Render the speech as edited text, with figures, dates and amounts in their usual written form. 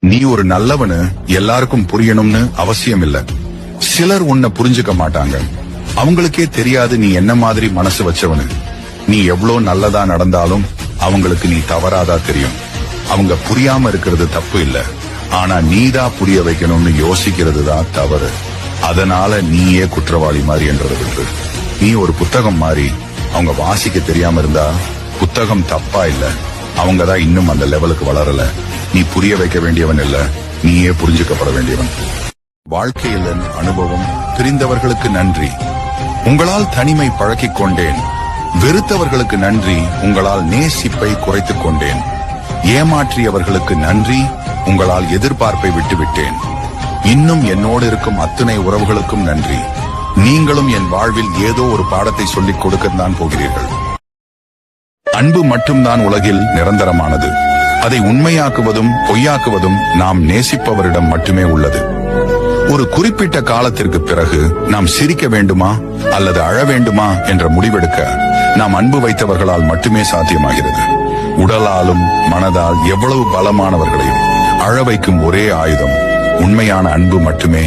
நீ ஒரு நல்லவனு எல்லாருக்கும் புரியணும்னு அவசியம் இல்ல. சிலர் உன்னை புரிஞ்சுக்க மாட்டாங்க. அவங்களுக்கே தெரியாது நீ என்ன மாதிரி மனசு வச்சவனு. நீ எவ்வளவு நல்லதா நடந்தாலும் அவங்களுக்கு நீ தவறாதா தெரியும். அவங்க புரியாம இருக்கிறது தப்பு இல்ல, ஆனா நீதான் புரிய வைக்கணும்னு யோசிக்கிறது தான் தவறு. அதனால நீயே குற்றவாளி மாதிரி என்றதை விட்டு நீ ஒரு புத்தகம் மாதிரி. அவங்க வாசிக்க தெரியாம இருந்தா புத்தகம் தப்பா இல்ல, அவங்கதான் இன்னும் அந்த லெவலுக்கு வளரல. நீ புரிய வைக்க வேண்டியவன் இல்ல, நீயே புரிஞ்சுக்கப்பட வேண்டியவன். வாழ்க்கையில் அனுபவம். பிரிந்தவர்களுக்கு நன்றி, உங்களால் தனிமை பழக்கிக் கொண்டேன். வெறுத்தவர்களுக்கு நன்றி, உங்களால் நேசிப்பை குறைத்துக் கொண்டேன். ஏமாற்றியவர்களுக்கு நன்றி, உங்களால் எதிர்பார்ப்பை விட்டுவிட்டேன். இன்னும் என்னோடு இருக்கும் அத்தனை உறவுகளுக்கும் நன்றி. நீங்களும் என் வாழ்வில் ஏதோ ஒரு பாடத்தை சொல்லிக் கொடுக்கத்தான் போகிறீர்கள். அன்பு மட்டும்தான் உலகில் நிரந்தரமானது. அதை உண்மையாக்குவதும் பொய்யாக்குவதும் நாம் நேசிப்பவரிடம் மட்டுமே உள்ளது. ஒரு குறிப்பிட்ட காலத்திற்கு பிறகு நாம் சிரிக்க வேண்டுமா அல்லது அழ வேண்டுமா என்ற முடிவெடுக்க நாம் அன்பு வைத்தவர்களால் மட்டுமே சாத்தியமாகிறது. உடலாலும் மனதால் எவ்வளவு பலமானவர்களையும் அழ வைக்கும் ஒரே ஆயுதம் உண்மையான அன்பு மட்டுமே.